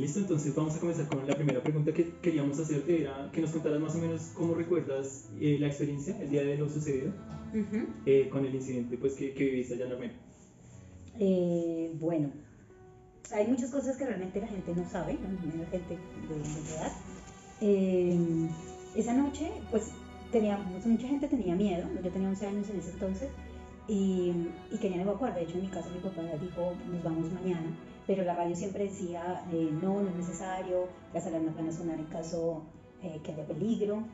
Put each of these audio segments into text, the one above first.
Listo, entonces vamos a comenzar con la primera pregunta que queríamos hacerte, era que nos contaras más o menos cómo recuerdas la experiencia, el día de lo sucedido, con el incidente pues, que viviste allá en Armenia. Bueno, hay muchas cosas que realmente la gente no sabe, ¿no? La gente de edad. Esa noche, pues, mucha gente tenía miedo, yo tenía 11 años en ese entonces, y querían evacuar. De hecho, en mi caso, mi papá dijo, nos vamos mañana, pero la radio siempre decía, no, no es necesario, las alarmas van a sonar en caso que haya peligro,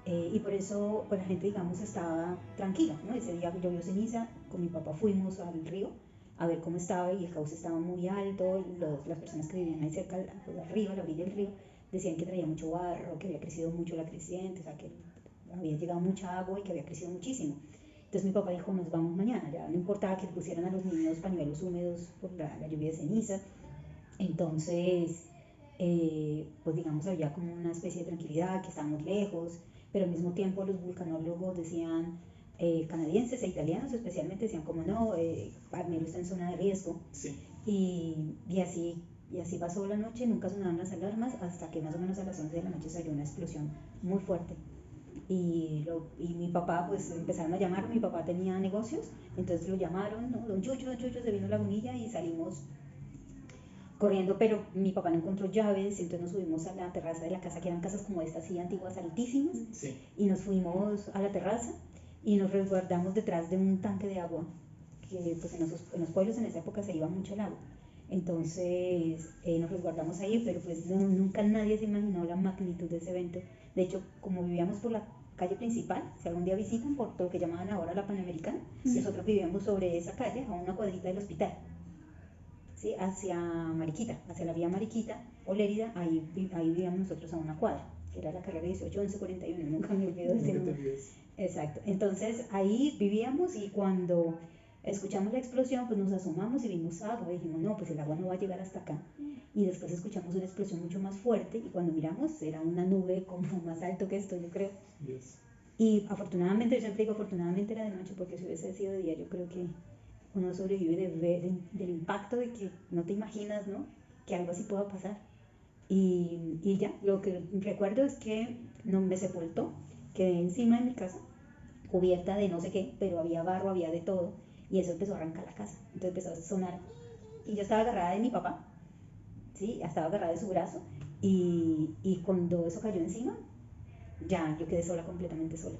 y por eso, pues, la gente, digamos, estaba tranquila, ¿no? Ese día llovió ceniza, con mi papá fuimos al río a ver cómo estaba, y el cauce estaba muy alto, las personas que vivían ahí cerca, pues, arriba, a la orilla del río, decían que traía mucho barro, que había crecido mucho la creciente, o sea, que había llegado mucha agua y que había crecido muchísimo. Entonces mi papá dijo, nos vamos mañana, ya no importaba que le pusieran a los niños pañuelos húmedos por la lluvia de ceniza. Entonces, pues digamos, había como una especie de tranquilidad, que estábamos lejos, pero al mismo tiempo los vulcanólogos decían, canadienses e italianos especialmente, decían como no, Armero está en zona de riesgo. Sí. Y así pasó la noche, nunca sonaron las alarmas, hasta que más o menos a las 11 de la noche salió una explosión muy fuerte. Y mi papá, pues empezaron a llamar, mi papá tenía negocios, entonces lo llamaron, ¿no? Don Chucho, se vino Lagunilla, y salimos corriendo, pero mi papá no encontró llaves, entonces nos subimos a la terraza de la casa, que eran casas como estas, así antiguas, altísimas, Sí. y nos fuimos a la terraza y nos resguardamos detrás de un tanque de agua, que pues en los pueblos en esa época se iba mucho el agua. Entonces nos resguardamos ahí, pero pues nunca nadie se imaginó la magnitud de ese evento. De hecho, como vivíamos por la calle principal, si algún día visitan por lo que llamaban ahora la Panamericana, nosotros vivíamos sobre esa calle, a una cuadrita del hospital, ¿sí? Hacia Mariquita, hacia la vía Mariquita o Lérida, ahí vivíamos nosotros a una cuadra, que era la carrera 18 1141, nunca me olvido de ese número. Exacto, entonces ahí vivíamos, y cuando escuchamos la explosión, pues nos asomamos y vimos agua, y dijimos, no, pues el agua no va a llegar hasta acá. Y después escuchamos una explosión mucho más fuerte, y cuando miramos era una nube como más alto que esto, yo creo. Dios. Y afortunadamente, yo siempre digo, afortunadamente era de noche, porque si hubiese sido de día, yo creo que uno sobrevive del impacto de que no te imaginas, ¿no?, que algo así pueda pasar. Y ya, lo que recuerdo es que no me sepultó, quedé encima de mi casa, cubierta de no sé qué, pero había barro, había de todo, y eso empezó a arrancar la casa, entonces empezó a sonar, y yo estaba agarrada de mi papá, ¿sí? Estaba agarrada de su brazo, y cuando eso cayó encima, ya yo quedé sola, completamente sola.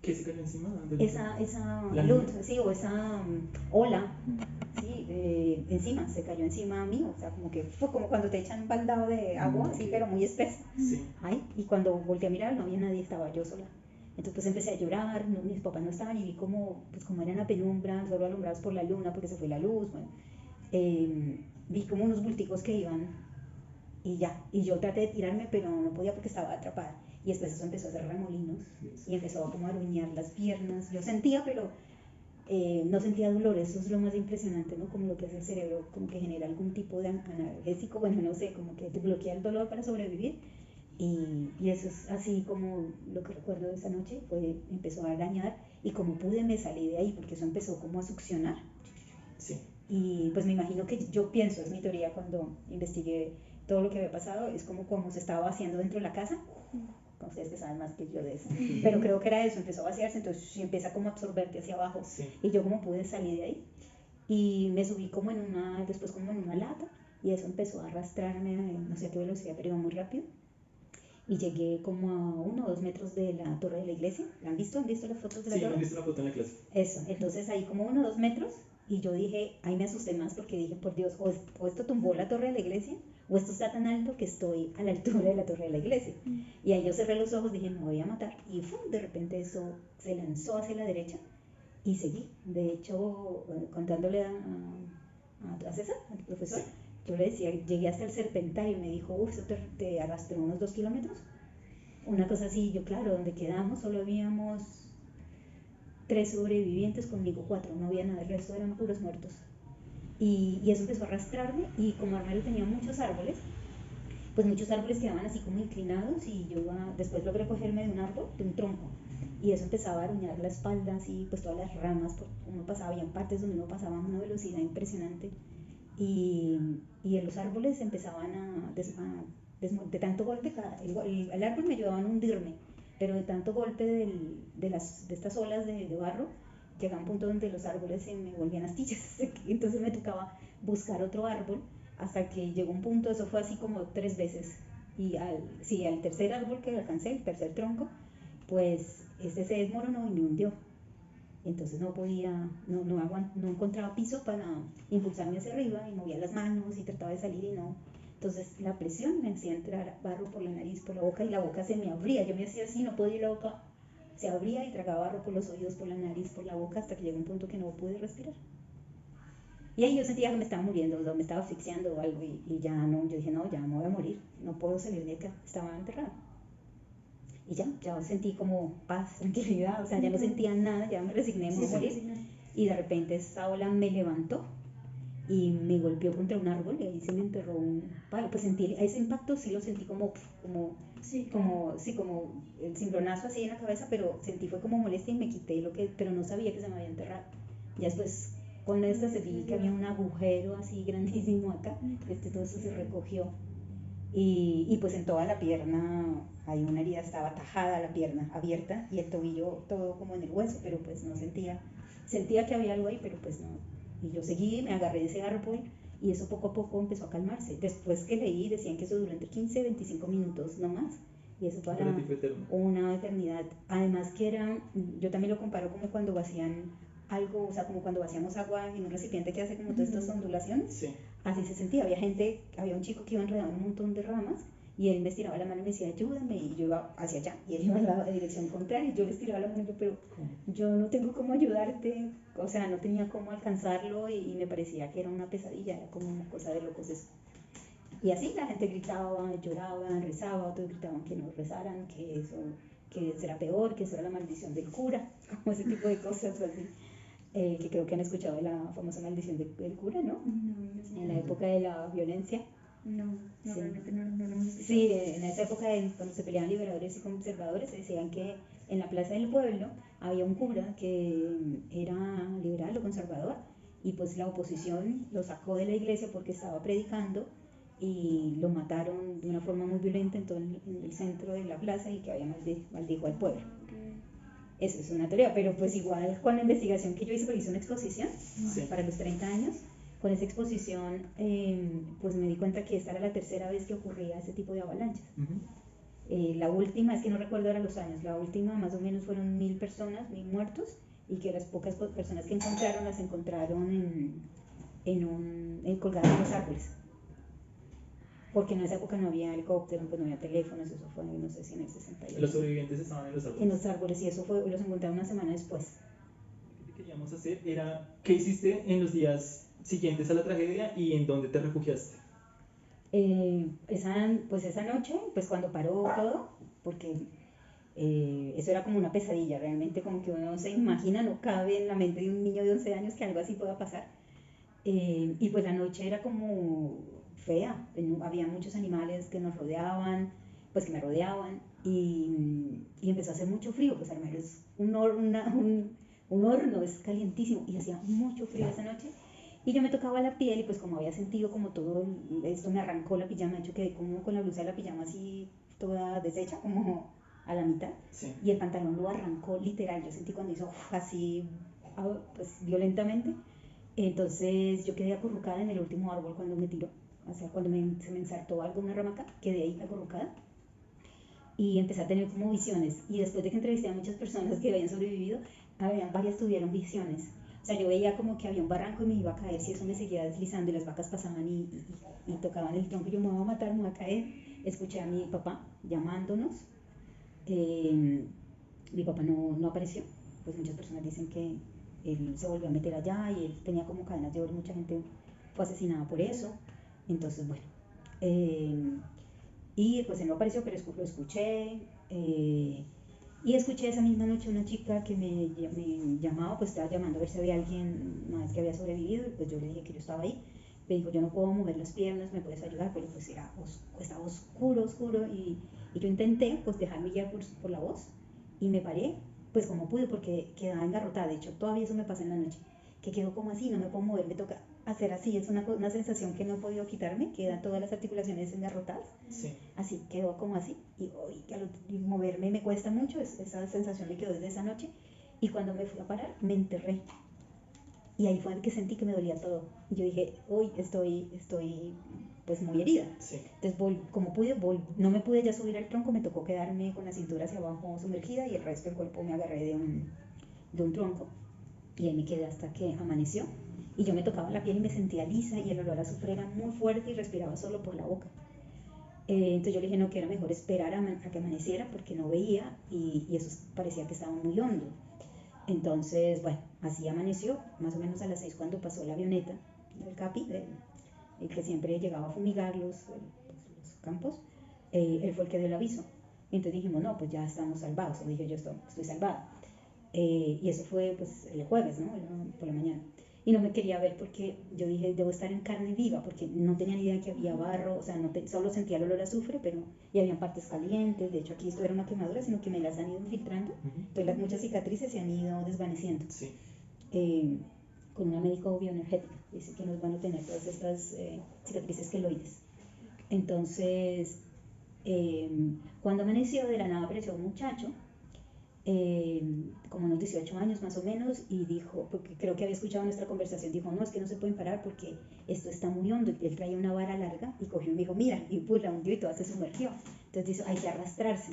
¿Qué se cayó encima? Esa luz, sí, o esa ola, sí, encima, se cayó encima mío, o sea, como que fue como cuando te echan un baldado de agua, así, pero muy espesa. Sí. Ay, y cuando volteé a mirar, no había nadie, estaba yo sola. Entonces pues empecé a llorar, no, mis papás no estaban, y vi como, pues como era en la penumbra, solo alumbrados por la luna, porque se fue la luz, bueno, vi como unos bulticos que iban, y ya, y yo traté de tirarme, pero no podía porque estaba atrapada. Y después eso empezó a hacer remolinos, y empezó como a aruñar las piernas. Yo sentía, pero no sentía dolor. Eso es lo más impresionante, ¿no? Como lo que hace el cerebro, como que genera algún tipo de analgésico, bueno, no sé, como que te bloquea el dolor para sobrevivir. Y eso es así como lo que recuerdo de esa noche, empezó a arañar, y como pude me salí de ahí, porque eso empezó como a succionar. Sí. Y pues me imagino que, yo pienso, es mi teoría cuando investigué todo lo que había pasado, es como se estaba vaciando dentro de la casa. Ustedes que saben más que yo de eso, pero creo que era eso, empezó a vaciarse, entonces empieza como a absorberte hacia abajo. Sí. Y yo como pude salir de ahí, y me subí después como en una lata, y eso empezó a arrastrarme a no sé a qué velocidad, pero iba muy rápido, y llegué como a 1 o 2 metros de la torre de la iglesia. ¿Han visto las fotos de la torre? Sí, he visto la foto en la clase. Eso, entonces ahí como 1 o 2 metros, y yo dije, ahí me asusté más, porque dije, por Dios, o esto tumbó la torre de la iglesia, o esto está tan alto que estoy a la altura de la torre de la iglesia. Y ahí yo cerré los ojos, dije, me voy a matar, y de repente eso se lanzó hacia la derecha, y seguí. De hecho, contándole a César, a tu profesor, yo le decía, llegué hasta el Serpentario, y me dijo, eso te arrastró unos 2 kilómetros, una cosa así. Yo, claro, donde quedamos solo habíamos 3 sobrevivientes, conmigo 4, no había nada, el resto eran puros muertos. Y eso empezó a arrastrarme, y como Armero tenía muchos árboles, pues muchos árboles quedaban así como inclinados, y yo después logré cogerme de un árbol, de un tronco, y eso empezaba a aruñar la espalda, así, pues todas las ramas, uno pasaba, había partes donde uno pasaba a una velocidad impresionante, y los árboles empezaban de tanto golpe, el árbol me ayudaba a hundirme, pero de tanto golpe de estas olas de barro, llegaba un punto donde los árboles se me volvían astillas, entonces me tocaba buscar otro árbol, hasta que llegó un punto, eso fue así como 3 veces, y al tercer árbol que alcancé, el tercer tronco, pues este se desmoronó y me hundió. Entonces no podía, no encontraba piso para impulsarme hacia arriba y movía las manos y trataba de salir y no. Entonces la presión me hacía entrar barro por la nariz, por la boca, y la boca se me abría. Yo me hacía así, no podía ir, la boca se abría y tragaba barro por los oídos, por la nariz, por la boca, hasta que llegó un punto que no pude respirar. Y ahí yo sentía que me estaba muriendo, o me estaba asfixiando o algo, y ya no, yo dije, no, ya me voy a morir, no puedo salir de acá, estaba enterrada. Y ya sentí como paz, tranquilidad, o sea, ya no sentía nada, ya me resigné a morir. Y de repente esa ola me levantó y me golpeó contra un árbol y ahí se me enterró un palo. Pues sentí, ese impacto sí lo sentí como el cimbronazo así en la cabeza, pero sentí fue como molestia y me quité pero no sabía que se me había enterrado. Ya después con esta se vi que había un agujero así grandísimo acá, todo eso se recogió. Y pues en toda la pierna hay una herida, estaba tajada la pierna, abierta, y el tobillo todo como en el hueso, pero pues no sentía que había algo ahí, pero pues no. Y yo seguí, me agarré de ese árbol y eso poco a poco empezó a calmarse. Después que leí decían que eso duró entre 15 y 25 minutos, no más. Y eso para una eternidad. Además que yo también lo comparo como cuando vacían algo, o sea, como cuando vaciamos agua en un recipiente que hace como todas estas ondulaciones. Sí. Así se sentía. Había un chico que iba enredando un montón de ramas y él me estiraba la mano y me decía, ayúdame, y yo iba hacia allá, y él iba a la dirección contraria, y yo le estiraba la mano y yo, pero yo no tengo cómo ayudarte, o sea, no tenía cómo alcanzarlo, y me parecía que era una pesadilla, era como una cosa de locos eso. Y así la gente gritaba, lloraba, rezaba, otros gritaban que no rezaran, que eso era peor, que eso era la maldición del cura, como ese tipo de cosas así. Que creo que han escuchado de la famosa maldición del cura, ¿no? No, en la época de la violencia. No, sí. Realmente no lo hemos escuchado. Sí, en esa época cuando se peleaban liberadores y conservadores, decían que en la plaza del pueblo había un cura que era liberal o conservador, y pues la oposición lo sacó de la iglesia porque estaba predicando y lo mataron de una forma muy violenta en el centro de la plaza, y que había maldijo al pueblo. Eso es una teoría, pero pues igual con la investigación que yo hice, porque hice una exposición para los 30 años, con esa exposición pues me di cuenta que esta era la tercera vez que ocurría ese tipo de avalanchas. La última, es que no recuerdo ahora los años, la última más o menos fueron 1000 personas, 1000 muertos, y que las pocas personas que encontraron las encontraron colgadas en los árboles. Porque en esa época no había helicópteros, pues no había teléfonos, eso fue, no sé si en el 68. ¿Los sobrevivientes estaban en los árboles? En los árboles, y eso fue, los encontraron una semana después. Lo que queríamos hacer era, ¿qué hiciste en los días siguientes a la tragedia y en dónde te refugiaste? Esa noche, pues cuando paró todo, porque eso era como una pesadilla, realmente como que uno se imagina, no cabe en la mente de un niño de 11 años que algo así pueda pasar. Y pues la noche era como fea, había muchos animales que nos rodeaban, pues que me rodeaban, y empezó a hacer mucho frío, pues al menos un horno es calientísimo, y hacía mucho frío esa noche, y yo me tocaba la piel, y pues como había sentido como todo esto, me arrancó la pijama, de hecho quedé como con la blusa de la pijama así toda deshecha, como a la mitad, sí. Y el pantalón lo arrancó literal, yo sentí cuando hizo así, pues violentamente. Entonces yo quedé acurrucada en el último árbol cuando me tiró, o sea, cuando se me ensartó algo, una rama acá, quedé ahí acurrucada y empecé a tener como visiones. Y después de que entrevisté a muchas personas que habían sobrevivido, varias tuvieron visiones. O sea, yo veía como que había un barranco y me iba a caer si eso me seguía deslizando, y las vacas pasaban y tocaban el tronco, yo me voy a matar, me voy a caer. Escuché a mi papá llamándonos, mi papá no apareció, pues muchas personas dicen que él se volvió a meter allá y él tenía como cadenas de oro, mucha gente fue asesinada por eso. Entonces, bueno, y pues él no apareció, pero lo escuché, y escuché esa misma noche una chica que me llamaba, pues estaba llamando a ver si había alguien más que había sobrevivido, y pues yo le dije que yo estaba ahí. Me dijo, yo no puedo mover las piernas, ¿me puedes ayudar? Pero pues estaba oscuro, y yo intenté pues dejarme guiar por la voz, y me paré pues como pude, porque quedaba engarrotada. De hecho todavía eso me pasa en la noche, que quedo como así, no me puedo mover, me toca hacer así, es una sensación que no he podido quitarme, quedan todas las articulaciones engarrotadas, Sí. así quedó como así, y moverme me cuesta mucho, esa sensación me quedó desde esa noche, y cuando me fui a parar, me enterré, y ahí fue que sentí que me dolía todo, y yo dije, uy, estoy pues muy herida, Sí. entonces como pude, no me pude ya subir al tronco, me tocó quedarme con la cintura hacia abajo sumergida, y el resto del cuerpo me agarré de un tronco, y ahí me quedé hasta que amaneció, y yo me tocaba la piel y me sentía lisa, y el olor a azufre era muy fuerte y respiraba solo por la boca. Entonces yo le dije no, que era mejor esperar a que amaneciera porque no veía, y eso parecía que estaba muy hondo. Entonces, bueno, así amaneció, más o menos a las 6 cuando pasó la avioneta del CAPI, el que siempre llegaba a fumigar los campos, él fue el que dio el aviso. Entonces dijimos, no, pues ya estamos salvados, o dije yo, estoy salvada. Y eso fue pues el jueves, ¿no? Por la mañana. Y no me quería ver porque yo dije, debo estar en carne viva, porque no tenía ni idea que había barro, o sea, solo sentía el olor a azufre, y habían partes calientes. De hecho, aquí esto era una quemadura, sino que me las han ido infiltrando. Entonces, muchas cicatrices se han ido desvaneciendo. Sí. Con una médico bioenergética, dice que nos van a tener todas estas cicatrices queloides. Entonces, cuando amaneció, de la nada apareció un muchacho, como unos 18 años más o menos, y dijo, porque creo que había escuchado nuestra conversación, dijo, no, es que no se pueden parar porque esto está muy hondo, y él traía una vara larga, y cogió y me dijo, mira, y pues la hundió y toda se sumergió. Entonces dijo, hay que arrastrarse.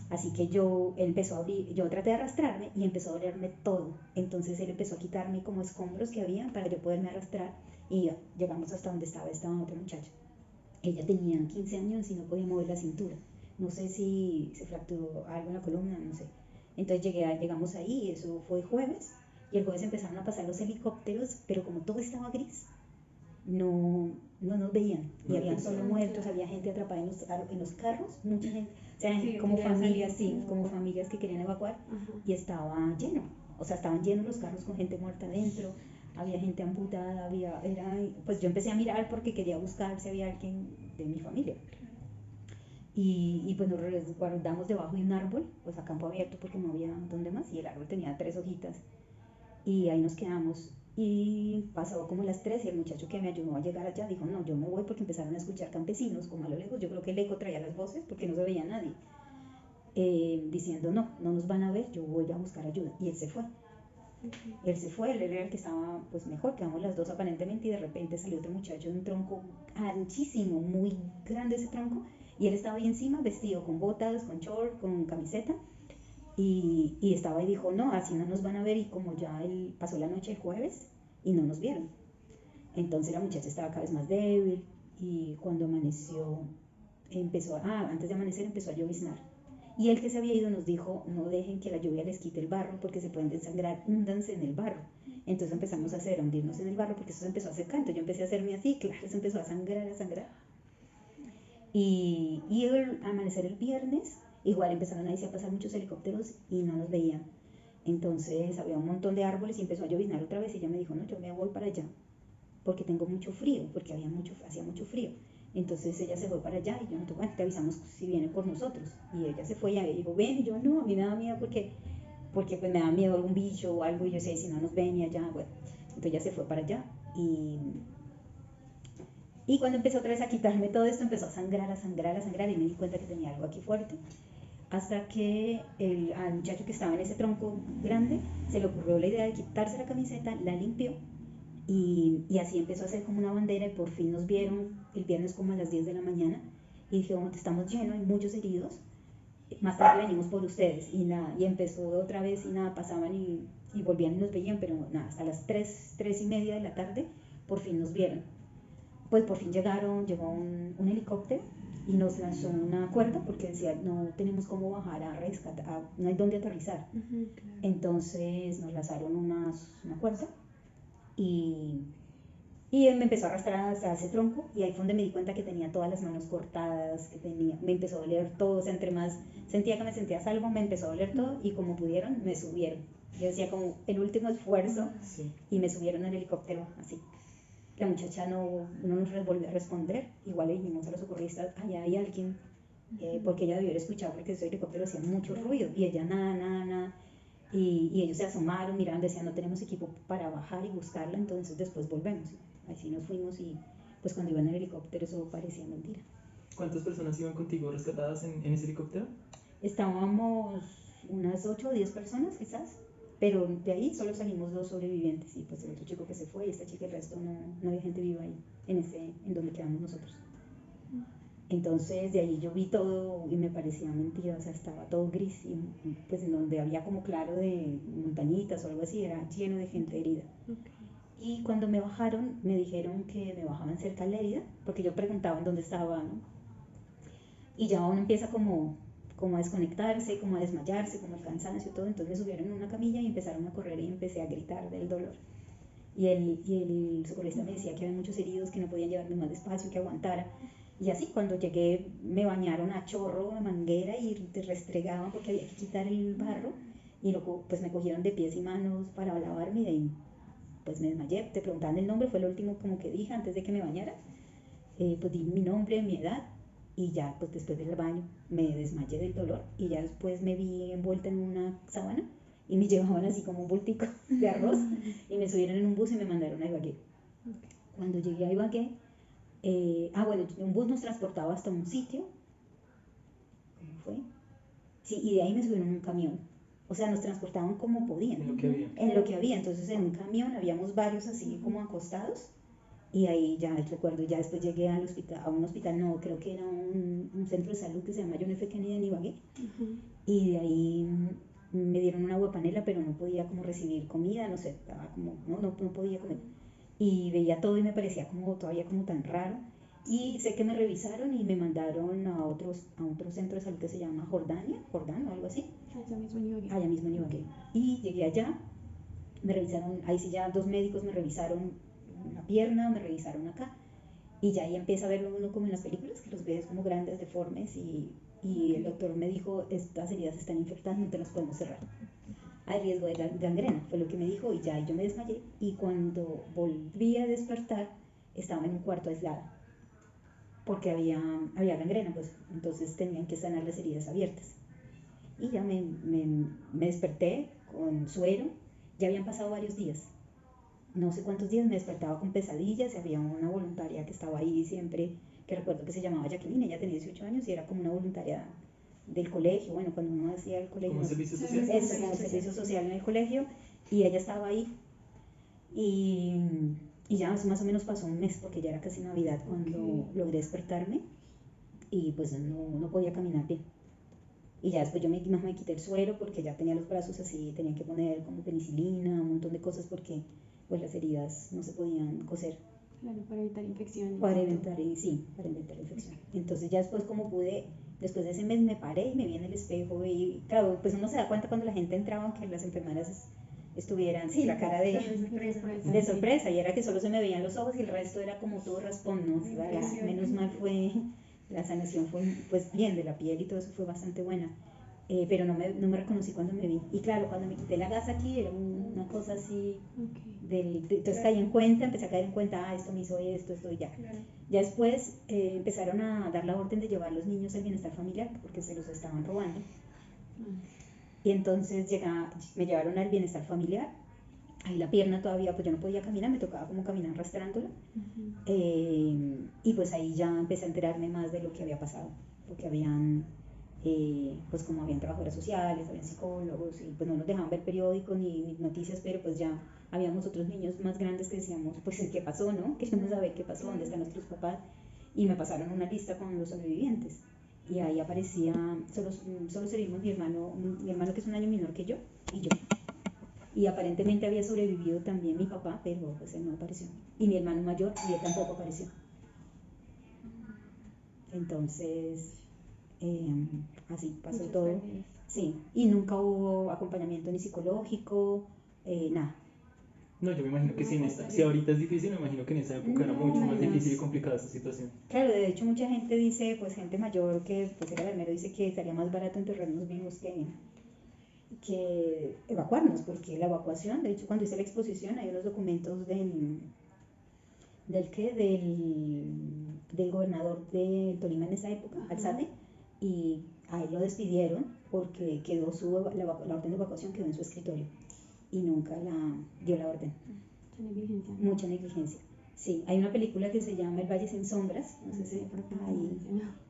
Así que él empezó a abrir, yo traté de arrastrarme y empezó a dolerme todo. Entonces él empezó a quitarme como escombros que había para yo poderme arrastrar, y llegamos hasta donde estaba esta otra muchacha. Ella tenía 15 años y no podía mover la cintura. No sé si se fracturó algo en la columna, no sé. Entonces llegamos ahí, eso fue jueves, y el jueves empezaron a pasar los helicópteros, pero como todo estaba gris, no nos veían, y habían solo muertos, había gente atrapada en los carros, mucha gente, o sea, sí, como familias, sí, como familias que querían evacuar, y estaba lleno, o sea, estaban llenos los carros con gente muerta adentro, había gente amputada, pues yo empecé a mirar porque quería buscar si había alguien de mi familia. Y pues nos resguardamos debajo de un árbol, pues a campo abierto porque no había dónde más, y el árbol tenía 3 hojitas, y ahí nos quedamos. Y pasó como las 3 y el muchacho que me ayudó a llegar allá dijo, no, yo me voy, porque empezaron a escuchar campesinos como a lo lejos, yo creo que el eco traía las voces porque no se veía nadie, diciendo, no nos van a ver, yo voy a buscar ayuda, y él se fue. Él se fue, él era el que estaba pues mejor, quedamos las dos aparentemente, y de repente salió otro muchacho de un tronco anchísimo, muy grande ese tronco, y él estaba ahí encima vestido con botas, con short, con camiseta, y estaba y dijo, no, así no nos van a ver, y como ya él pasó la noche el jueves y no nos vieron, entonces la muchacha estaba cada vez más débil, y cuando amaneció antes de amanecer empezó a lloviznar, y el que se había ido nos dijo, no dejen que la lluvia les quite el barro porque se pueden desangrar, húndanse en el barro. Entonces empezamos a hundirnos en el barro porque eso se empezó a secar, entonces yo empecé a hacerme así, claro, se empezó a sangrar. Y al amanecer el viernes, igual empezaron a pasar muchos helicópteros y no nos veían. Entonces había un montón de árboles y empezó a lloviznar otra vez, y ella me dijo, no, yo me voy para allá porque tengo mucho frío, porque hacía mucho frío. Entonces ella se fue para allá, y yo, bueno, te avisamos si viene por nosotros. Y ella se fue y dijo, ven, y yo, no, a mí me da miedo porque pues me da miedo algún bicho o algo, y yo sé, si no nos ven, y allá, bueno. Entonces ella se fue para allá, y cuando empezó otra vez a quitarme todo esto, empezó a sangrar, y me di cuenta que tenía algo aquí fuerte, hasta que al muchacho que estaba en ese tronco grande se le ocurrió la idea de quitarse la camiseta, la limpió, y así empezó a hacer como una bandera, y por fin nos vieron el viernes como a las 10 de la mañana, y dije, bueno, estamos llenos, hay muchos heridos, más tarde venimos por ustedes, y nada, y empezó otra vez, y nada, pasaban y volvían y nos veían, pero nada, hasta las 3:30 de la tarde por fin nos vieron. Pues por fin llegó un helicóptero y nos lanzó una cuerda porque decía, no tenemos cómo bajar a rescatar, no hay dónde aterrizar. Claro. Entonces nos lanzaron una cuerda, y él me empezó a arrastrar hasta ese tronco, y ahí fue donde me di cuenta que tenía todas las manos cortadas, me empezó a doler todo, o sea, entre más sentía que me sentía a salvo, me empezó a doler todo, y como pudieron, me subieron. Yo decía como el último esfuerzo, sí. Y me subieron al helicóptero, así. La muchacha no nos volvió a responder, igual le dijimos a los socorristas, allá hay alguien, porque ella debió haber escuchado porque ese helicóptero hacía mucho ruido, y ella nada. y ellos se asomaron, miraron, decían no tenemos equipo para bajar y buscarla, entonces después volvemos. Así nos fuimos y pues cuando iban en el helicóptero eso parecía mentira. ¿Cuántas personas iban contigo rescatadas en ese helicóptero? Estábamos unas 8 o 10 personas quizás, pero de ahí solo salimos 2 sobrevivientes y pues el otro chico que se fue y esta chica, el resto no había gente viva ahí, en donde quedamos nosotros. Entonces de ahí yo vi todo y me parecía mentira, o sea, estaba todo gris y pues en donde había como claro de montañitas o algo así, era lleno de gente herida. Y cuando me bajaron, me dijeron que me bajaban cerca de la herida, porque yo preguntaba en dónde estaba, ¿no? Y ya uno empieza como a desconectarse, como a desmayarse, como el cansancio y todo, entonces me subieron en una camilla y empezaron a correr y empecé a gritar del dolor. Y el socorrista me decía que había muchos heridos, que no podían llevarme más despacio, que aguantara. Y así, cuando llegué, me bañaron a chorro, a manguera y te restregaban porque había que quitar el barro. Y luego, pues me cogieron de pies y manos para lavarme y de ahí, pues me desmayé. Te preguntaban el nombre, fue lo último como que dije antes de que me bañara. Pues di mi nombre, mi edad y ya, pues después del baño me desmayé del dolor y ya después me vi envuelta en una sábana y me llevaban así como un bultico de arroz y me subieron en un bus y me mandaron a Ibagué. Cuando llegué a Ibagué, bueno, un bus nos transportaba hasta un sitio, ¿cómo fue? Sí, y de ahí me subieron en un camión. O sea, nos transportaban como podían. En lo que había. En lo que había. Entonces en un camión habíamos varios así como acostados y ahí ya recuerdo, ya después llegué al hospital, a un hospital, no, creo que era un centro de salud que se llama John F. Kennedy en Ibagué. Y de ahí me dieron una agua panela, pero no podía como recibir comida, no sé, estaba como, no podía comer. Y veía todo y me parecía como todavía como tan raro. Y sé que me revisaron y me mandaron a otro centro de salud que se llama Jordán o algo así. Allá mismo en Ibagué. Allá mismo en Ibagué. Y llegué allá, me revisaron, ahí sí ya 2 médicos me revisaron la pierna, me revisaron acá. Y ya ahí empieza a verlo uno como en las películas, que los ves como grandes, deformes. Y el doctor me dijo, estas heridas están infectadas, no te las podemos cerrar. Hay riesgo de gangrena, fue lo que me dijo, y ya yo me desmayé. Y cuando volví a despertar, estaba en un cuarto aislada, porque había gangrena, pues entonces tenían que sanar las heridas abiertas. Y ya me desperté con suero, ya habían pasado varios días. No sé cuántos días me despertaba con pesadillas y había una voluntaria que estaba ahí siempre, que recuerdo que se llamaba Jacqueline, ella tenía 18 años y era como una voluntaria del colegio, bueno, cuando uno hacía el colegio. ¿Como servicio social? Eso, como servicio social en el colegio, y ella estaba ahí. Y ya más o menos pasó un mes, porque ya era casi Navidad cuando logré despertarme y pues no podía caminar bien. Y ya después yo me quité el suero porque ya tenía los brazos así, tenía que poner como penicilina, un montón de cosas porque pues las heridas no se podían coser. Claro, para evitar infección. Para evitar infección. Entonces ya después como pude, después de ese mes me paré y me vi en el espejo y claro, pues uno se da cuenta cuando la gente entraba, aunque las enfermeras estuvieran, sí, la cara de sorpresa, y era que solo se me veían los ojos y el resto era como todo raspón, ¿no? Menos mal fue, la sanación fue pues bien de la piel y todo eso fue bastante buena. Pero no me reconocí cuando me vi. Y claro, cuando me quité la gasa aquí era una cosa así. Entonces empecé a caer en cuenta, esto me hizo esto y ya. Claro. Ya después empezaron a dar la orden de llevar a los niños al bienestar familiar porque se los estaban robando. Y entonces me llevaron al bienestar familiar. Ahí la pierna todavía, pues yo no podía caminar, me tocaba como caminar arrastrándola. Y pues ahí ya empecé a enterarme más de lo que había pasado, porque habían pues como habían trabajadoras sociales, habían psicólogos y pues no nos dejaban ver periódicos ni noticias, pero pues ya habíamos otros niños más grandes que decíamos pues ¿qué pasó, no? Queremos saber qué pasó, dónde están nuestros papás, y me pasaron una lista con los sobrevivientes y ahí aparecía, solo servimos mi hermano que es un año menor que yo y yo, y aparentemente había sobrevivido también mi papá, pero pues él no apareció, y mi hermano mayor y él tampoco apareció. Entonces así pasó muchas todo. Familias. Sí, y nunca hubo acompañamiento ni psicológico, nada. No, yo me imagino que si ahorita es difícil, me imagino que en esa época era mucho más difícil y complicada esa situación. Claro, de hecho mucha gente dice, pues gente mayor que pues era enfermero, dice que estaría más barato enterrarnos vivos que evacuarnos, porque la evacuación, de hecho cuando hice la exposición hay unos documentos del gobernador de Tolima en esa época, Alzate, y a él lo despidieron porque quedó la orden de evacuación quedó en su escritorio y nunca la dio la orden. Mucha negligencia. Mucha negligencia. Sí, hay una película que se llama El Valle sin Sombras, no sé si ahí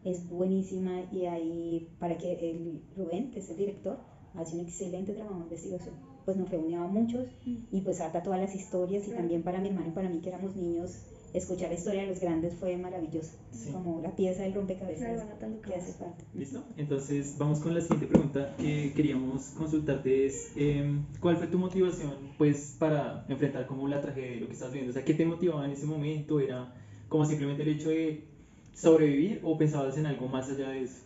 es buenísima, y ahí para que el Rubén, que es el director, hace un excelente trabajo de investigación. Pues nos reunía a muchos y pues harta todas las historias, y también para mi hermano y para mí, que éramos niños, escuchar la historia de los grandes fue maravilloso, Sí. como la pieza del rompecabezas Claro, que hace falta. ¿Listo? Entonces vamos con la siguiente pregunta que queríamos consultarte, es ¿cuál fue tu motivación pues para enfrentar como la tragedia de lo que estás viendo? O sea, ¿qué te motivaba en ese momento? ¿Era como simplemente el hecho de sobrevivir o pensabas en algo más allá de eso?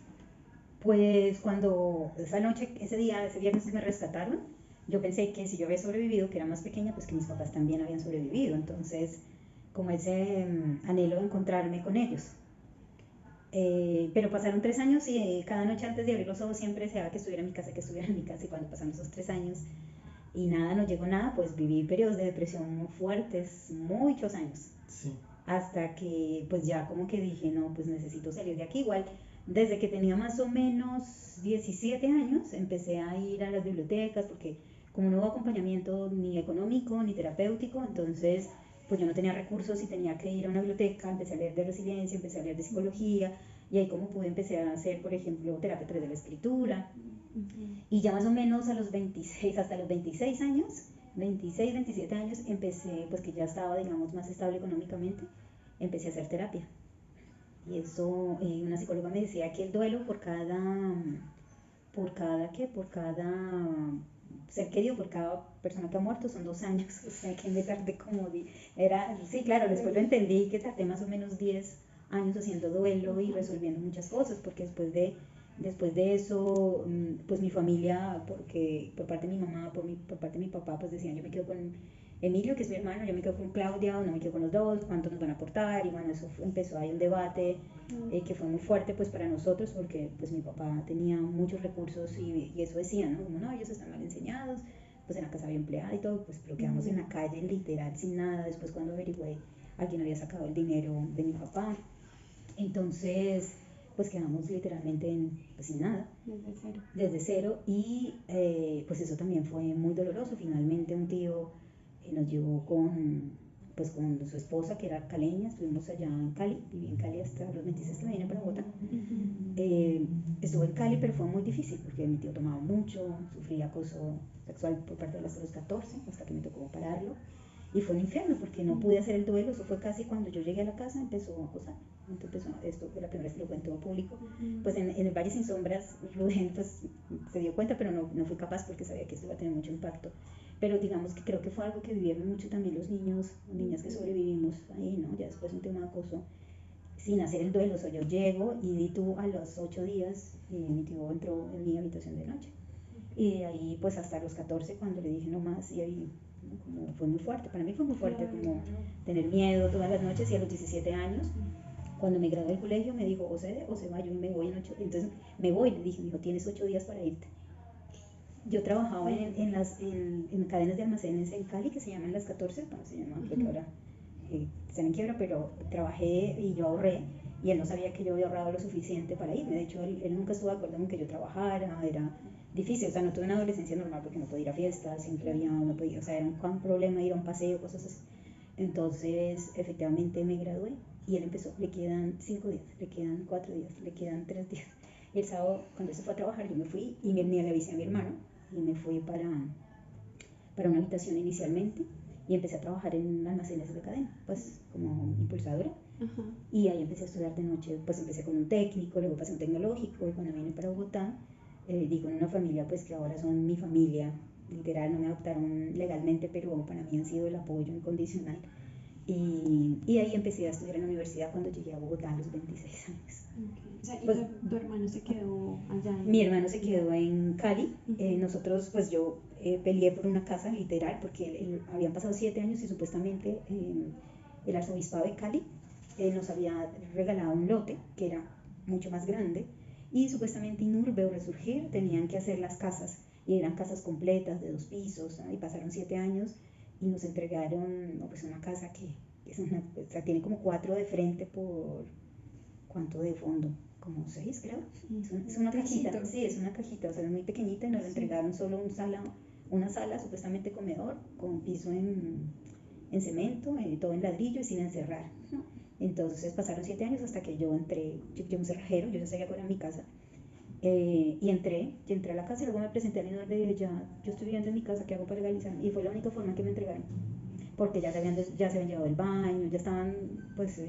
Pues cuando esa noche, ese viernes que me rescataron, yo pensé que si yo había sobrevivido, que era más pequeña, pues que mis papás también habían sobrevivido. Entonces, como ese anhelo de encontrarme con ellos. Pero pasaron 3 años y cada noche antes de abrir los ojos siempre deseaba que estuviera en mi casa, que estuviera en mi casa. Y cuando pasaron esos 3 años y nada, no llegó nada, pues viví periodos de depresión muy fuertes, muchos años. Sí. Hasta que pues ya como que dije, no, pues necesito salir de aquí. Igual, desde que tenía más o menos 17 años, empecé a ir a las bibliotecas, porque como no hubo acompañamiento ni económico ni terapéutico, entonces pues yo no tenía recursos y tenía que ir a una biblioteca. Empecé a leer de resiliencia, empecé a leer de psicología, y ahí como pude empecé a hacer, por ejemplo, terapia 3 de la escritura. Y ya más o menos a los 26, hasta los 26 años, 26, 27 años, empecé, pues que ya estaba, digamos, más estable económicamente, empecé a hacer terapia. Y eso, una psicóloga me decía que el duelo por cada ser querido, por cada persona que ha muerto, son 2 años. O sea, que me tardé como, sí, claro, después lo entendí, que tardé más o menos 10 años haciendo duelo y resolviendo muchas cosas, porque después de eso, pues mi familia, porque por parte de mi mamá, por parte de mi papá, pues decían, yo me quedo con Emilio, que es mi hermano, yo me quedo con Claudia, o no me quedo con los dos, cuánto nos van a aportar. Y bueno, eso empezó ahí un debate que fue muy fuerte pues para nosotros, porque pues mi papá tenía muchos recursos y eso decía, ¿no? Como no, ellos están mal enseñados, pues en la casa había empleada y todo, pues pero quedamos en la calle literal sin nada. Después cuando averigüé, alguien había sacado el dinero de mi papá, entonces pues quedamos literalmente pues, sin nada. Desde cero. Y pues eso también fue muy doloroso. Finalmente un tío nos llevó con su esposa, que era caleña. Estuvimos allá en Cali, viví en Cali hasta los 26 que me vine para Bogotá. Estuve en Cali, pero fue muy difícil porque mi tío tomaba mucho, sufría acoso sexual por parte de hasta los 14, hasta que me tocó pararlo. Y fue un infierno porque no pude hacer el duelo. Eso fue casi cuando yo llegué a la casa, empezó a acosar. Entonces esto fue la primera vez que lo cuento en público. Pues en el Valle sin Sombras, Rubén pues se dio cuenta, pero no fui capaz porque sabía que esto iba a tener mucho impacto. Pero digamos que creo que fue algo que vivieron mucho también los niños, niñas que sobrevivimos ahí, ¿no? Ya después un tema de acoso, sin hacer el duelo. O sea, yo llego y tú a los 8 días, mi tío entró en mi habitación de noche. Y de ahí pues hasta los 14, cuando le dije no más, y ahí como fue muy fuerte, para mí fue muy fuerte, como tener miedo todas las noches. Y a los 17 años, cuando me gradué del colegio, me dijo, o se va, yo me voy en 8. Entonces me voy, le dije, me dijo, tienes 8 días para irte. Yo trabajaba en cadenas de almacenes en Cali que se llaman Las 14, bueno, se llaman, creo que ahora están en quiebra, pero trabajé y yo ahorré, y él no sabía que yo había ahorrado lo suficiente para irme. De hecho, él nunca estuvo de acuerdo con que yo trabajara. Era difícil, o sea, no tuve una adolescencia normal porque no podía ir a fiestas, siempre no podía, o sea, era un problema ir a un paseo, cosas así. Entonces, efectivamente me gradué y él empezó, le quedan 5 días, le quedan 4 días, le quedan 3 días. Y el sábado, cuando se fue a trabajar, yo me fui y ni le avisé a mi hermano, y me fui para una habitación inicialmente, y empecé a trabajar en almacenes de cadena, pues como impulsadora. Y ahí empecé a estudiar de noche. Pues empecé con un técnico, luego pasé un tecnológico, y cuando vine para Bogotá, di con una familia pues que ahora son mi familia, literal. No me adoptaron legalmente, pero para mí han sido el apoyo incondicional. Y ahí empecé a estudiar en la universidad cuando llegué a Bogotá a los 26 años. O sea, ¿y Pues, tu hermano se quedó allá? Mi hermano se quedó en Cali. Nosotros, pues yo peleé por una casa, literal, porque habían pasado 7 años y supuestamente el arzobispado de Cali nos había regalado un lote que era mucho más grande, y supuestamente INURBE o Resurgir tenían que hacer las casas, y eran casas completas de 2 pisos, ¿no? Y pasaron 7 años y nos entregaron pues una casa que es o sea, tiene como 4 de frente por, ¿cuánto de fondo? como 6, creo. Mm, Es una cajita, chiquito. sí, es una cajita, o sea, es muy pequeñita y nos Sí. entregaron solo una sala supuestamente comedor, con piso en cemento, todo en ladrillo y sin encerrar. Entonces pasaron 7 años hasta que yo entré, yo un cerrajero, yo ya sabía cuál era mi casa. Y entré a la casa y luego me presenté al inodoro de ella, yo estoy viviendo en mi casa, ¿qué hago para legalizar? Y fue la única forma que me entregaron, porque ya se habían llevado el baño, ya estaban pues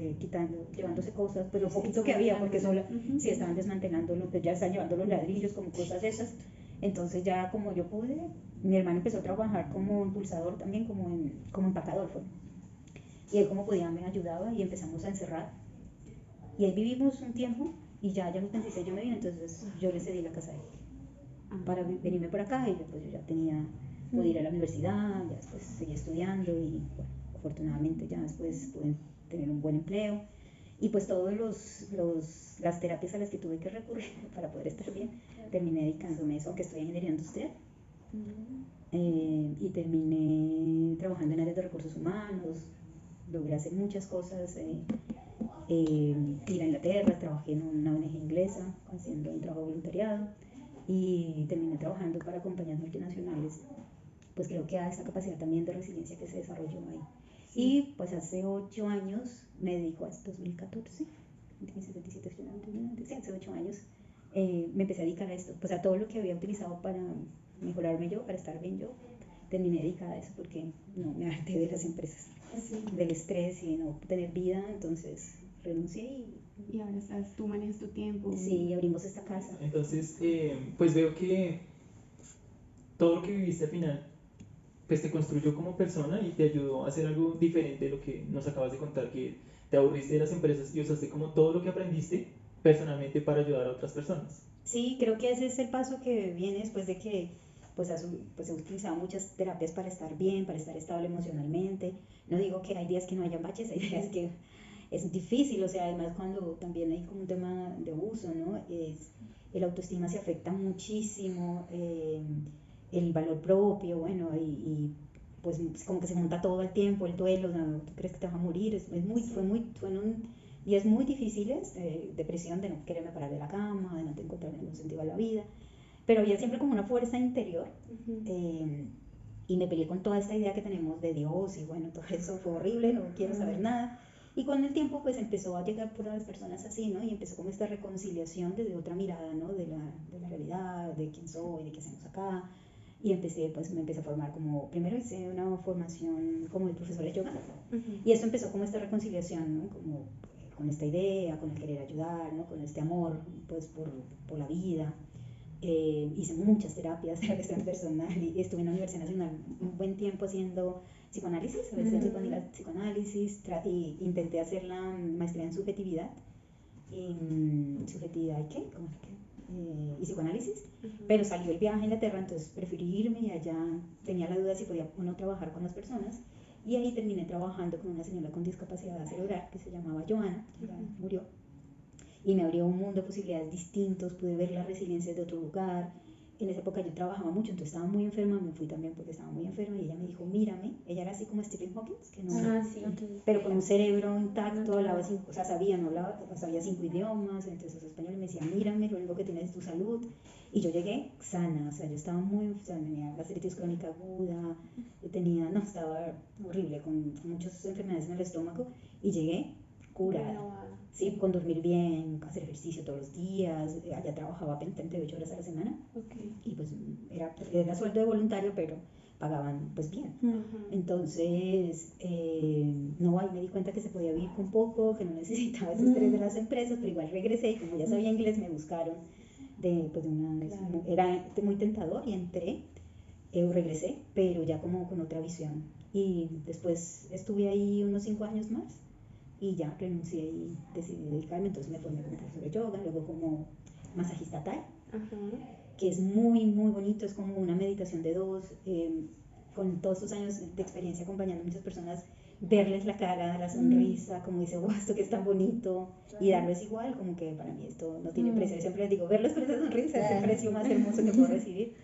llevándose cosas, pues lo Sí, poquito que estaban había, porque llevándolo. sola, sí estaban desmantelándolo, pues ya estaban llevando los ladrillos, como cosas esas. Entonces ya como yo pude, mi hermano empezó a trabajar como impulsador también, como empacador fue. Y él como podía me ayudaba y empezamos a encerrar. Y ahí vivimos un tiempo y ya los 26 yo me vine, entonces yo le cedí la casa a él para venirme por acá y después yo ya podía ir a la universidad, ya después seguí estudiando y bueno, afortunadamente ya después pude tener un buen empleo y pues todas las terapias a las que tuve que recurrir para poder estar bien, terminé dedicándome a eso, aunque estudié ingeniería industrial. Y terminé trabajando en áreas de recursos humanos, logré hacer muchas cosas, ir a Inglaterra, trabajé en una ONG inglesa haciendo un trabajo de voluntariado y terminé trabajando para compañías multinacionales, pues creo que a esa capacidad también de resiliencia que se desarrolló ahí. Y pues hace 8 años me dedico a 2014, 26, 27, 29, sí, hace 8 años me empecé a dedicar a esto, pues a todo lo que había utilizado para mejorarme yo, para estar bien yo, terminé dedicada a eso porque no me harté de las empresas, del estrés y no tener vida, entonces renuncié Y ahora tú manejas tu tiempo. sí, abrimos esta casa. Entonces, pues veo que todo lo que viviste al final, pues te construyó como persona y te ayudó a hacer algo diferente de lo que nos acabas de contar, que te aburriste de las empresas y usaste como todo lo que aprendiste personalmente para ayudar a otras personas. Sí, creo que ese es el paso que viene después de que pues he utilizado muchas terapias para estar bien, para estar estable emocionalmente. No digo que hay días que no haya baches, hay días que es difícil, o sea, además cuando también hay como un tema de abuso, ¿no? El autoestima se afecta muchísimo, el valor propio, bueno, pues como que se monta todo el tiempo, el duelo, ¿no? Tú crees que te vas a morir, fueron días muy difíciles, depresión, de no quererme parar de la cama, de no encontrar ningún sentido a la vida, pero había siempre como una fuerza interior. Y me peleé con toda esta idea que tenemos de Dios y bueno, todo eso fue horrible, no quiero saber nada. Y con el tiempo pues empezó a llegar por las personas así, ¿no? Y empezó como esta reconciliación desde otra mirada, ¿no? De la realidad, de quién soy, de qué hacemos acá. Y me empecé a formar como, primero hice una formación como de profesora de yoga. Y esto empezó como esta reconciliación, ¿no? Como con esta idea, con el querer ayudar, ¿no? Con este amor pues por la vida. Hice muchas terapias transpersonal y estuve en la Universidad Nacional un buen tiempo haciendo psicoanálisis, a veces psicoanálisis, y intenté hacer la maestría en subjetividad. ¿Subjetividad y qué? ¿Cómo era que? Y psicoanálisis, pero salió el viaje a Inglaterra, entonces preferí irme y allá tenía la duda si podía o no trabajar con las personas. Y ahí terminé trabajando con una señora con discapacidad cerebral que se llamaba Joana, que ya murió. Y me abrió un mundo de posibilidades distintos, pude ver la resiliencia de otro lugar. En esa época yo trabajaba mucho, entonces estaba muy enferma, me fui también porque estaba muy enferma y ella me dijo, mírame, ella era así como Stephen Hawking, que no, Sí. pero con un cerebro intacto, hablaba o sea, sabía 5 idiomas, entonces español, me decía, mírame, lo único que tienes es tu salud. Y yo llegué sana, o sea, yo estaba o sea, tenía gastritis crónica aguda, estaba horrible, con muchas enfermedades en el estómago, y llegué curada. Sí, con dormir bien, hacer ejercicio todos los días, allá trabajaba 38 horas a la semana. Y pues era sueldo de voluntario, pero pagaban pues bien. Entonces, no, ahí me di cuenta que se podía vivir con poco, que no necesitaba ese estrés de las empresas, pero igual regresé y como ya sabía inglés me buscaron era muy tentador y entré, regresé, pero ya como con otra visión. Y después estuve ahí unos 5 años más y ya renuncié y decidí dedicarme, entonces me formé como profesora de yoga, luego como masajista Thai, que es muy, muy bonito, es como una meditación de dos, con todos estos años de experiencia acompañando a muchas personas, verles la cara, la sonrisa, como dice, wow, esto que es tan bonito, y darles igual, como que para mí esto no tiene precio, yo siempre les digo, verlos con esa sonrisa es el precio más hermoso que puedo recibir.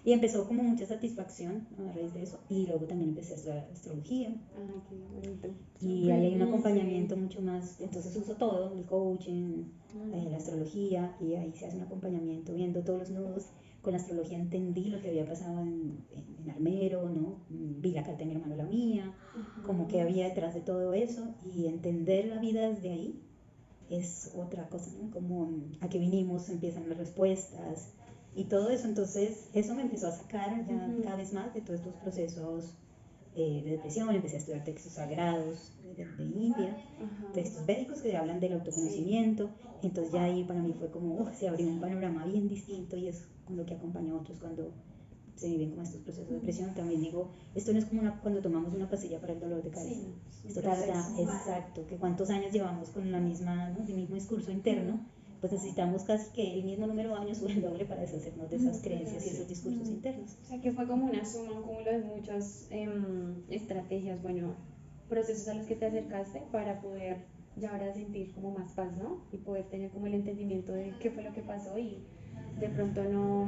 Y empezó como mucha satisfacción a raíz de eso. Y luego también empecé a estudiar astrología. Ay, qué bonito. Y ahí hay un Sí. acompañamiento mucho más, entonces uso todo, el coaching, Ah, la astrología, y ahí se hace un acompañamiento viendo todos los nudos. Con la astrología entendí lo que había pasado en Armero, ¿no? Vi la carta de mi hermano, la mía, como que había detrás de todo eso, y entender la vida desde ahí es otra cosa, ¿no? Como a qué vinimos, empiezan las respuestas y todo eso. Entonces eso me empezó a sacar ya cada vez más de todos estos procesos de depresión. Empecé a estudiar textos sagrados de India, Ajá. textos védicos que hablan del autoconocimiento. Entonces ya ahí para mí fue como, se abrió un panorama bien distinto, y es con lo que acompaño a otros cuando se viven como estos procesos de depresión. También digo, esto no es como cuando tomamos una pastilla para el dolor de cabeza. Sí, es un Esto tarda, proceso. exacto, que cuántos años llevamos con la misma, ¿no? El mismo discurso interno, pues necesitamos casi que el mismo número de años o el doble para deshacernos de esas creencias y esos discursos internos. O sea, que fue como una suma, un cúmulo de muchas estrategias, bueno, procesos a los que te acercaste para poder ya ahora sentir como más paz, ¿no? Y poder tener como el entendimiento de qué fue lo que pasó y de pronto no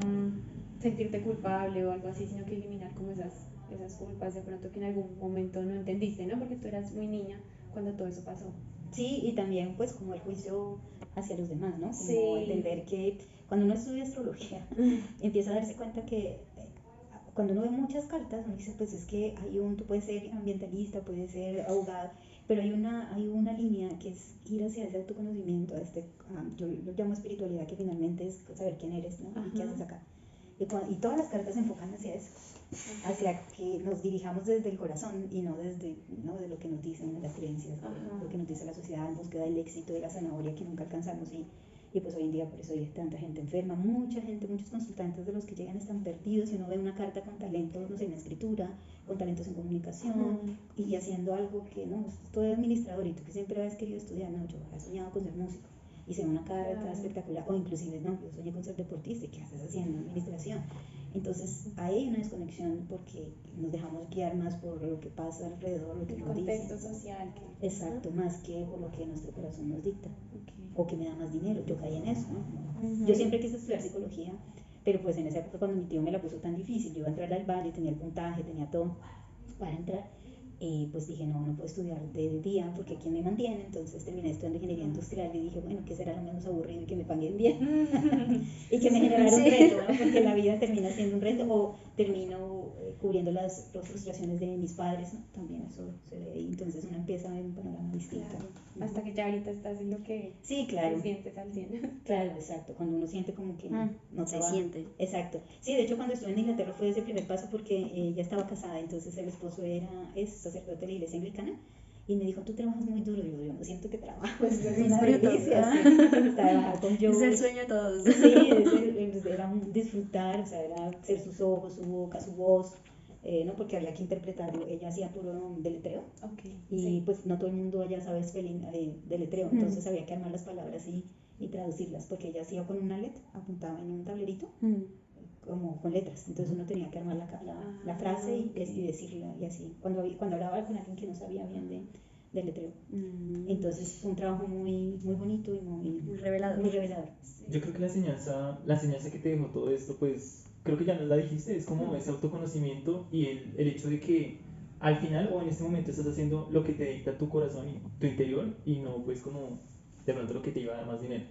sentirte culpable o algo así, sino que eliminar como esas culpas de pronto que en algún momento no entendiste, ¿no? Porque tú eras muy niña cuando todo eso pasó. Sí, y también pues como el juicio hacia los demás, ¿no? Como Sí. entender que cuando uno estudia astrología empieza a darse cuenta que cuando uno ve muchas cartas, uno dice, pues es que tú puedes ser ambientalista, puedes ser abogado, pero hay una línea que es ir hacia ese autoconocimiento, yo lo llamo espiritualidad, que finalmente es saber quién eres, ¿no? Y qué haces acá. Y todas las cartas se enfocan hacia eso, hacia que nos dirijamos desde el corazón y no desde de lo que nos dicen las creencias, lo que nos dice la sociedad en búsqueda del éxito, de la zanahoria que nunca alcanzamos. Y pues hoy en día por eso hay tanta gente enferma, mucha gente, muchos consultantes de los que llegan están perdidos, y uno ve una carta con talentos, no sé, en escritura, con talentos en comunicación, y haciendo algo que no, estoy administrador y tú que siempre habías querido estudiar, no, yo había soñado con ser músico, hice una carta espectacular, o inclusive no, yo soñé con ser deportista, ¿y qué haces haciendo administración? Entonces ahí hay una desconexión porque nos dejamos guiar más por lo que pasa alrededor, lo que El nos dicen. contexto social. Exacto, más que por lo que nuestro corazón nos dicta. Okay. O que me da más dinero, yo caí en eso, ¿no? Yo siempre quise estudiar psicología, pero pues en esa época cuando mi tío me la puso tan difícil, yo iba a entrar al valle, tenía el puntaje, tenía todo para entrar, pues dije, no puedo estudiar de día porque ¿quién me mantiene? Entonces terminé estudiando ingeniería industrial y dije, bueno, ¿qué será lo menos aburrido y que me paguen bien? Y que me generara un reto, ¿no? Porque la vida termina siendo un reto, o termino cubriendo las frustraciones de mis padres, ¿no? También eso se ve ahí, entonces uno empieza a ver un panorama distinto. Claro. Hasta que ya ahorita estás en lo que sí, claro. te sientes al 100. Claro, exacto, cuando uno siente como que no se va. siente. Exacto. Sí, de hecho cuando estuve en Inglaterra fue ese primer paso porque ella estaba casada, entonces el esposo es sacerdote de la iglesia anglicana, y me dijo, tú trabajas muy duro. Yo no siento que trabajo, es una delicia. Trabajar con yo. Es el sueño de todos. Sí, era un disfrutar, o sea, era ser sus ojos, su boca, su voz, ¿no? Porque había que interpretarlo. Ella hacía puro deletreo, y pues no todo el mundo allá sabe deletreo, entonces había que armar las palabras y traducirlas, porque ella hacía con una letra, apuntaba en un tablerito, como con letras, entonces uno tenía que armar la frase y decirla, y así, cuando hablaba con alguien que no sabía bien de letreo. Entonces fue un trabajo muy, muy bonito y muy revelador. Muy revelador. Yo creo que la enseñanza que te dejó todo esto, pues creo que ya nos la dijiste, es como ese autoconocimiento y el hecho de que al final o en este momento estás haciendo lo que te dicta tu corazón y tu interior, y no pues como de pronto lo que te iba a dar más dinero.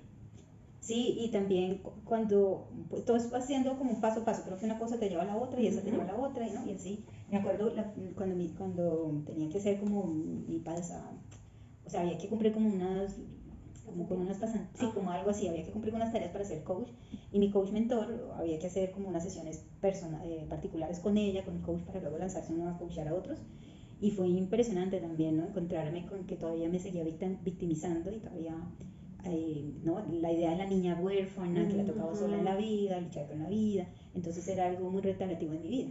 Sí, y también cuando pues, todo va haciendo como un paso a paso, creo que una cosa te lleva a la otra y esa te lleva a la otra, ¿no? Y así, me acuerdo cuando tenía que hacer como mi pasa, o sea, había que cumplir como con unas pasantes, sí, como algo así, había que cumplir con unas tareas para ser coach, y mi coach mentor había que hacer como unas sesiones particulares con ella, con el coach, para luego lanzarse uno a coachar a otros. Y fue impresionante también, ¿no? Encontrarme con que todavía me seguía victimizando y todavía, ¿no? La idea de la niña huérfana que la tocaba sola en la vida, luchar con la vida, entonces era algo muy retardativo en mi vida.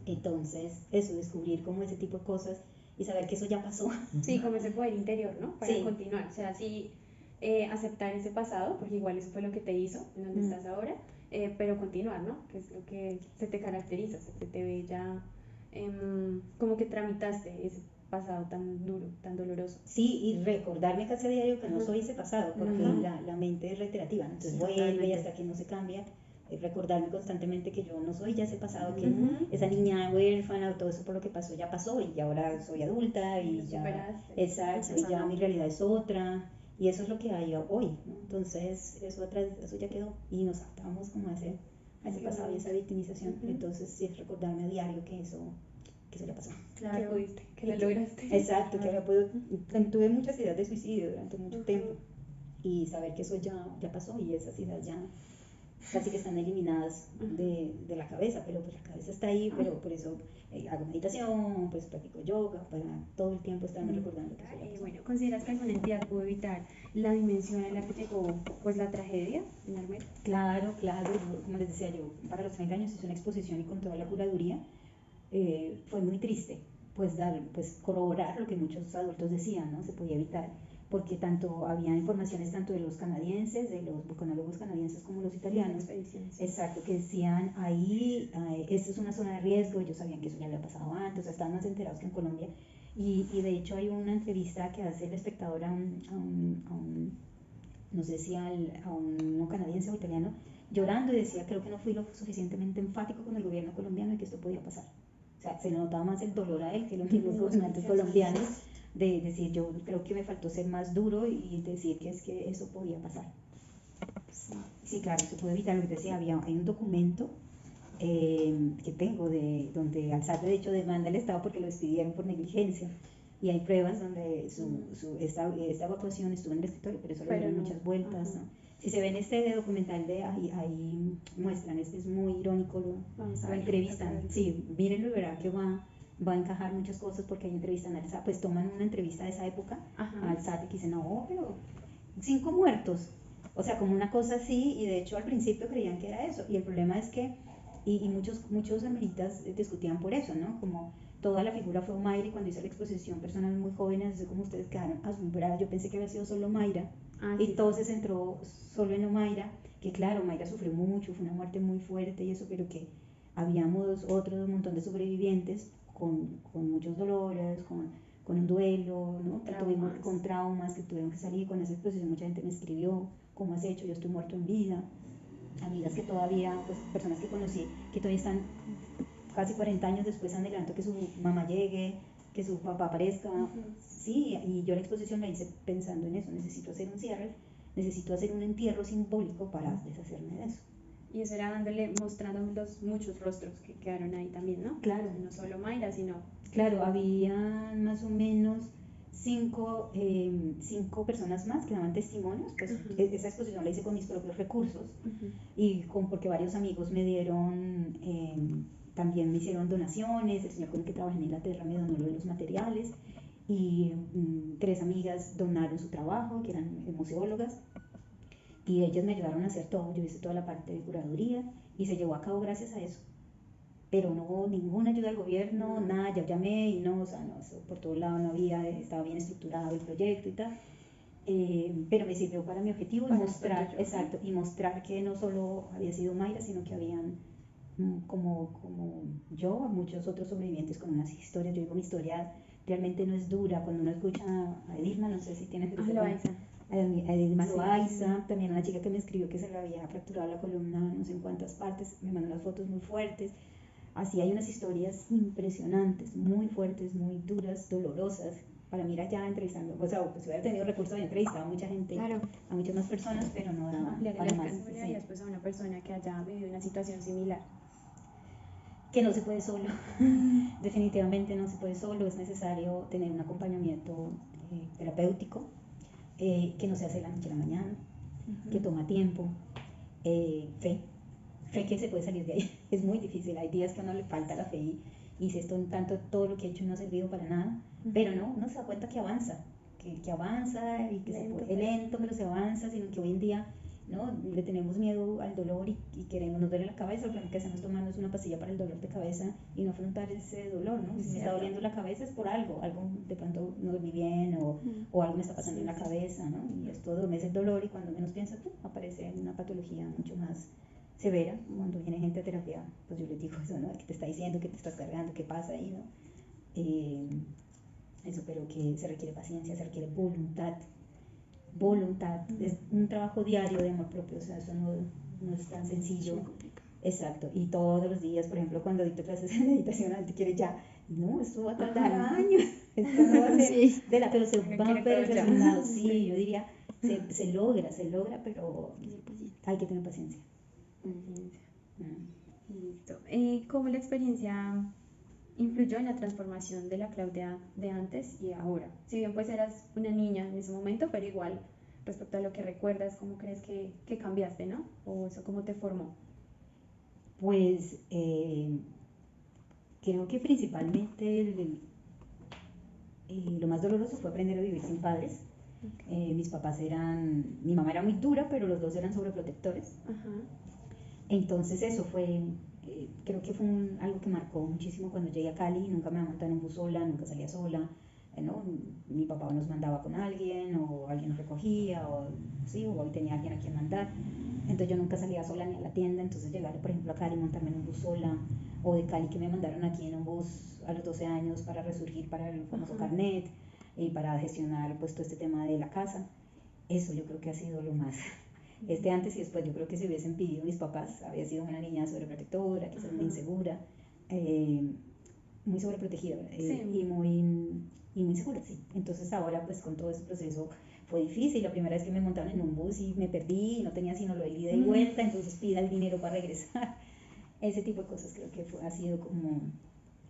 Entonces, eso, descubrir como ese tipo de cosas y saber que eso ya pasó. Sí, como ese poder interior, ¿no? Para continuar, o sea, sí, aceptar ese pasado, porque igual eso fue lo que te hizo, en donde estás ahora, pero continuar, ¿no? Que es lo que se te caracteriza, se te ve ya como que tramitaste ese pasado tan duro, tan doloroso. Sí, y recordarme casi a diario que no soy ese pasado, porque la mente es reiterativa, ¿no? Entonces vuelve y hasta que no se cambia, recordarme constantemente que yo no soy ya ese pasado, que Ujú. esa niña huérfana o todo eso por lo que pasó ya pasó y ahora soy adulta Y y lo ya, superaste. exacto, Eso y ya no. mi realidad es otra y eso es lo que hay hoy, ¿no? Entonces eso ya quedó y nos atamos como a ese pasado y esa victimización. Ujú. Entonces sí es recordarme a diario que eso ya pasó. Que pudiste, que lo Y lograste. exacto, que ahora puedo, tuve muchas ideas de suicidio durante mucho Ujú. tiempo y saber que eso ya pasó y esas ideas ya casi que están eliminadas de la cabeza, pero pues la cabeza está ahí, pero por eso hago meditación, pues practico yoga, para todo el tiempo estarme recordando que eso ya Y pasó. bueno, ¿consideras que alguna entidad pudo evitar la dimensión en la que llegó pues la tragedia en Armero? Claro, como les decía yo, para los 30 años hice una exposición y con toda la curaduría fue muy triste, pues corroborar lo que muchos adultos decían, ¿no? Se podía evitar, porque tanto había informaciones tanto de los canadienses, de los vulcanólogos canadienses como los italianos, Expediciones. exacto, que decían ahí, esta es una zona de riesgo, ellos sabían que eso ya había pasado antes, o sea, estaban más enterados que en Colombia, y de hecho hay una entrevista que hace el espectador no sé si a un canadiense o italiano, llorando y decía, creo que no fui lo suficientemente enfático con el gobierno colombiano y que esto podía pasar. O sea, se le notaba más el dolor a él que los mismos gobernantes colombianos de decir, yo creo que me faltó ser más duro y decir que es que eso podía pasar. Sí, claro, se puede evitar, lo que decía, hay un documento que tengo donde Alzate de hecho demanda al Estado porque lo despidieron por negligencia y hay pruebas donde esta evacuación estuvo en el escritorio, pero eso le dieron muchas vueltas, ¿no? Si se ve en este documental ahí muestran, es muy irónico, lo entrevistan, sí, mírenlo y verán que va a encajar muchas cosas porque hay entrevistan a Alzate, pues toman una entrevista de esa época a Alzate que dice, no, pero 5 muertos, o sea, como una cosa así, y de hecho al principio creían que era eso, y el problema es que, y muchos ameritas discutían por eso, ¿no? Como toda la figura fue Mayra y cuando hice la exposición personas muy jóvenes, así como ustedes quedaron asombradas, yo pensé que había sido solo Mayra, y todo se centró solo en Mayra, que claro, Mayra sufrió mucho, fue una muerte muy fuerte y eso, pero que habíamos otro montón de sobrevivientes con muchos dolores, con un duelo, ¿no? Que tuvimos con traumas, que tuvieron que salir con esa exposición, mucha gente me escribió, ¿cómo has hecho? Yo estoy muerto en vida, amigas que todavía, pues personas que conocí, que todavía están casi 40 años después anhelando que su mamá llegue, que su papá aparezca, sí, y yo la exposición la hice pensando en eso, necesito hacer un cierre, necesito hacer un entierro simbólico para deshacerme de eso. Y eso era mostrando los muchos rostros que quedaron ahí también, ¿no? Claro. No solo Mayra, sino... Claro, había más o menos cinco personas más que daban testimonios, pues esa exposición la hice con mis propios recursos y porque varios amigos me dieron, también me hicieron donaciones, el señor con el que trabajé en Inglaterra me donó los materiales y 3 amigas donaron su trabajo, que eran museólogas, y ellas me ayudaron a hacer todo, yo hice toda la parte de curaduría y se llevó a cabo gracias a eso. Pero no hubo ninguna ayuda del gobierno, nada, ya llamé y no, o sea, no, eso por todo lado no había, estaba bien estructurado el proyecto y tal, pero me sirvió para mi objetivo y mostrar, exacto, y mostrar que no solo había sido Mayra, sino que habían como yo, muchos otros sobrevivientes con unas historias. Yo digo, mi historia realmente no es dura. Cuando uno escucha a Edilma, no sé si tienes a Edilma Loaiza, también una chica que me escribió que se le había fracturado la columna no sé en cuántas partes, me mandó unas fotos muy fuertes. Así hay unas historias impresionantes, muy fuertes, muy duras, dolorosas. Para mí era ya entrevistando, o sea, pues hubiera tenido recursos de entrevista a mucha gente, a muchas más personas, pero no daba para más. ¿Cómo le harías pues a una persona que haya vivido una situación similar? Que no se puede solo, definitivamente no se puede solo, es necesario tener un acompañamiento terapéutico, que no se hace de la noche a la mañana, que toma tiempo, fe que se puede salir de ahí, es muy difícil, hay días que a uno le falta la fe y si esto tanto todo lo que he hecho no ha servido para nada, pero no, uno se da cuenta que avanza, que avanza y que es lento, pero se avanza, sino que hoy en día ¿no? Le tenemos miedo al dolor y queremos, nos duele la cabeza, lo primero que hacemos tomarnos una pastilla para el dolor de cabeza y no afrontar ese dolor, ¿no? Si me está doliendo la cabeza es por algo de pronto no dormí bien o algo me está pasando en la cabeza, ¿no? Y esto adormece el dolor y cuando menos piensas, aparece una patología mucho más severa. Cuando viene gente a terapia, pues yo les digo eso, ¿no? ¿Qué te está diciendo? ¿Qué te estás cargando? ¿Qué pasa ahí, no? Eso, pero que se requiere paciencia, se requiere voluntad, es un trabajo diario de amor propio, o sea, eso no es tan sencillo. Exacto, y todos los días, por ejemplo, cuando dicto clases de meditación, la gente quiere ya, no, esto va a tardar años, esto no va a ser de la, pero se va a ver el resultado, sí, yo diría, se logra, pero hay que tener paciencia. Listo. ¿Cómo la experiencia influyó en la transformación de la Claudia de antes y ahora? Si bien pues eras una niña en ese momento, pero igual respecto a lo que recuerdas, ¿cómo crees que cambiaste, no? ¿O eso cómo te formó? Pues creo que principalmente lo más doloroso fue aprender a vivir sin padres. Mis papás mi mamá era muy dura, pero los dos eran sobreprotectores. Ajá. Entonces eso fue, creo que fue algo que marcó muchísimo cuando llegué a Cali. Nunca me monté en un bus sola, nunca salía sola, ¿no? Mi papá nos mandaba con alguien, o alguien nos recogía, o hoy tenía alguien a quien mandar. Entonces yo nunca salía sola ni a la tienda. Entonces llegar, por ejemplo, a Cali, montarme en un bus sola, o de Cali que me mandaron aquí en un bus a los 12 años para resurgir para el famoso carnet y para gestionar pues todo este tema de la casa. Eso yo creo que ha sido lo más. Antes y después, yo creo que si hubiesen pedido mis papás, había sido una niña sobreprotectora, quizás muy insegura, muy sobreprotegida, y muy segura, sí. Entonces ahora pues con todo ese proceso fue difícil. La primera vez que me montaron en un bus y me perdí, no tenía sino lo de ida y vuelta, entonces pida el dinero para regresar. Ese tipo de cosas creo que ha sido como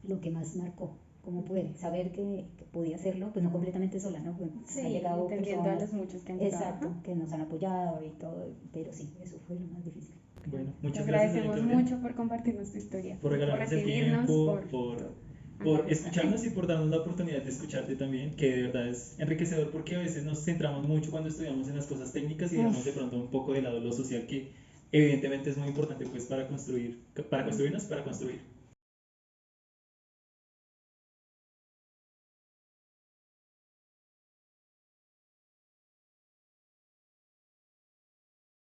lo que más marcó. Cómo puede saber que podía hacerlo, pues no completamente sola, ¿no? Pues sí, ha llegado entendiendo a los muchos que han llegado. Exacto, que nos han apoyado y todo, pero sí, eso fue lo más difícil. Bueno, Te muchas gracias. agradecemos mucho por compartirnos tu historia, por regalarnos el recibirnos, tiempo, por escucharnos y por darnos la oportunidad de escucharte también, que de verdad es enriquecedor, porque a veces nos centramos mucho cuando estudiamos en las cosas técnicas y dejamos de pronto un poco de lado lo social, que evidentemente es muy importante pues para construirnos, para construir.